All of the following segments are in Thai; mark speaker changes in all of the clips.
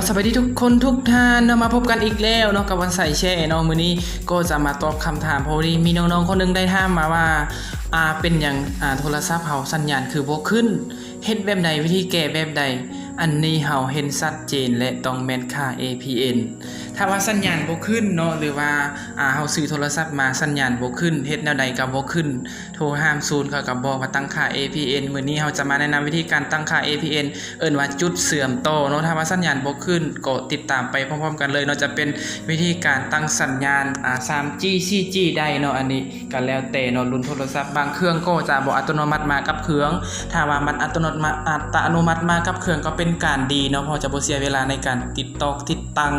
Speaker 1: สวัสดีทุกคนทุกท่านมาพบกันอีกแล้วเนาะกับวันใส่แช่เนาะมื้อนี้ก็จะมาตอบคำถามพอดีมีน้องๆคนนึงได้ถามมาว่าเป็นอย่างโทรศัพท์เฮาสัญญาณคือบ่ขึ้นเฮ็ดแบบใดวิธีแก้แบบใดอันนี้เฮาเห็นชัดเจนและต้องแม่นค่า APN ถ้าว่าสัญญาณบ่ขึ้นเนาะหรือว่าเฮาซื้อโทรศัพท์มาสัญญาณบ่ขึ้นเฮ็ดแนวใดก็บ่ขึ้นโทรห้ามศูนย์เขาก็บอกว่าตั้งค่า APN มื้อนี้เฮาจะมาแนะนำวิธีการตั้งค่า APN เอิ้นว่าจุดเสื่อมต่อเนาะถ้าว่าสัญญาณบ่ขึ้นก็ติดตามไปพร้อมๆกันเลยเนาะจะเป็นวิธีการตั้งสัญญาณ3G 4G ได้เนาะอันนี้ก็แล้วแต่เนาะรุ่นโทรศัพท์บางเครื่องก็จะบ่อัตโนมัติมากับเครื่องถ้าว่ามันอัตโนมัติมากับเครื่องก็เป็นการดีเนาะเพราะจะบ่เสียเวลาในการติดตั้ง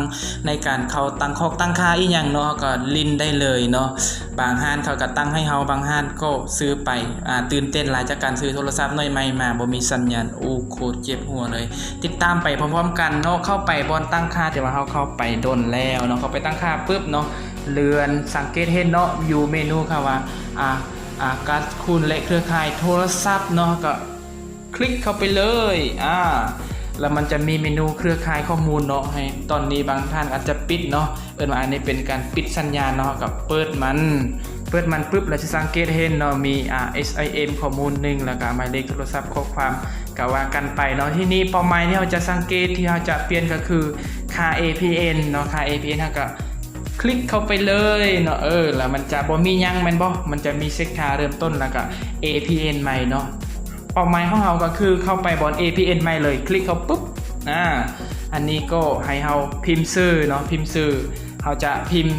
Speaker 1: ในการเข้าตั้งค่าอีหยังเนาะก็ลินได้เลยเนาะบางห้านเขาก็ตั้งให้เฮาบางห้านก็ซื้อไปตื่นเต้นหลายจากการซื้อโทรศัพท์น้อยใหม่มาบ่มีสัญญาณโคตรเจ็บหัวเลยติดตามไปพร้อมๆกันเนาะเข้าไปบอนตั้งค่าแต่ว่าเฮาเข้าไปดนแล้วเนาะเขาไปตั้งค่าปึ๊บเนาะเลื่อนสังเกตเห็นเนาะอยู่เมนูค่ะว่าการคุณและเครือข่ายโทรศัพท์เนาะก็คลิกเข้าไปเลยแล้วมันจะมีเมนูเครือข่ายข้อมูลเนาะให้ตอนนี้บางท่านอาจจะปิดเนาะว่าอันนี้เป็นการปิดสัญญาณเนาะกับเปิดมันปุ๊บเราจะสังเกตเห็นเนาะมีSIM ข้อมูลหนึ่งแล้วก็หมายเลขโทรศัพท์ข้อความก็ว่ากันไปเนาะที่นี่เป้าหมายที่เราจะสังเกตที่เราจะเปลี่ยนก็คือค่า APN เนาะค่า APN ก็คลิกเข้าไปเลยเนาะแล้วมันจะบ่มีหยังแม่นบ่มันจะมีเซ็กค่าเริ่มต้นแล้วก็ APN ใหม่เนาะเป้าหมายของเราก็คือเข้าไปบน APN ใหม่เลยคลิกเข้าปุ๊บอันนี้ก็ให้เราพิมพ์ชื่อเนาะพิมพ์ชื่อเราจะพิมพ์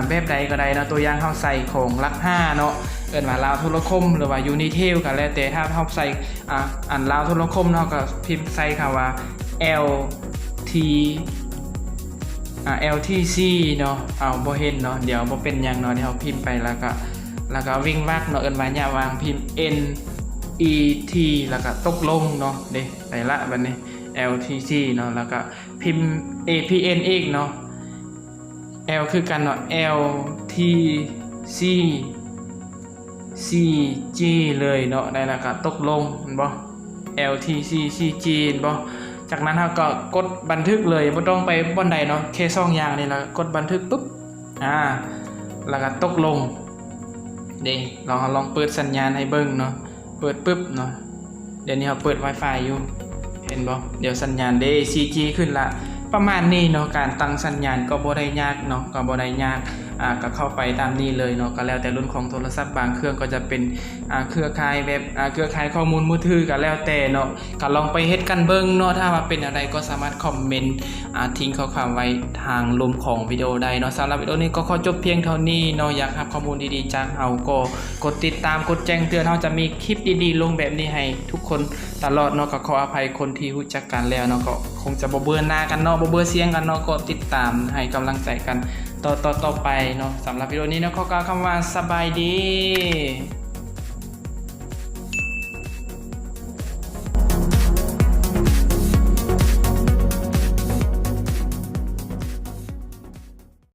Speaker 1: แบบใดก็ได้เนาะตัวอย่างเราใส่ของหลัก5เนาะว่าลาวโทรคมหรือว่า Unitel ก็แล้วแต่ถ้าเราใส่อันลาวโทรคมเนาะก็พิมพ์ใส่คำว่า LTC เนาะบ่เห็นเนาะเดี๋ยวบ่เป็นหยังเนาะเดี๋ยวเราพิมพ์ไปแล้วก็วิ่งวรรคเนาะว่าอย่าวางพิมพ์ NET แล้วก็ตกลงเนาะเด้ไปละบัดนี้ LTC เนาะแล้วก็พิมพ์ APN อีกเนาะ L คือกันเนาะ LTC CG เลยเนาะได้แล้วก็ตกลงเห็นบ่ LTC CG เห็นบ่จากนั้นเราก็กดบันทึกเลยบ่ต้องไปบ่อนใดเนาะแค่2อย่างนี่แล้วกดบันทึกปุ๊บแล้วก็ตกลงเด้ลองเปิดสัญญาณให้เบิ่งเนาะเปิดปุ๊บเนาะเดี๋ยวนี้เราเปิด Wi-Fi อยู่เห็นบ่เดี๋ยวสัญญาณ 4G ขึ้นละประมาณนี้เนาะการตั้งสัญญาณก็บ่ได้ยากเนาะก็บ่ได้ยากก็เข้าไปตามนี้เลยเนาะก็แล้วแต่รุ่นของโทรศัพท์บางเครื่องก็จะเป็นเครือข่ายแบบเครือข่ายข้อมูลมือถือก็แล้วแต่เนาะก็ลองไปเฮ็ดกันเบิ่งเนาะถ้าว่าเป็นอะไรก็สามารถคอมเมนต์ทิ้งข้อความไว้ทางมุมของวิดีโอได้เนาะสำหรับวิดีโอนี้ก็ขอจบเพียงเท่านี้เนาะอยากรับข้อมูลดีๆจากเฮาก็กดติดตามกดแจ้งเตือนเฮาจะมีคลิปดีๆลงแบบนี้ให้ทุกคนตลอดเนาะก็ขออภัยคนที่รู้จักกันแล้วเนาะก็คงจะบ่เบื่อหน้ากันเนาะบ่เบื่อเสียงกันเนาะก็ติดตามให้กำลังใจกันต่อไปเนาะสำหรับวิดีโอนี้เนาะขอกล่าวคำว่าสบายดี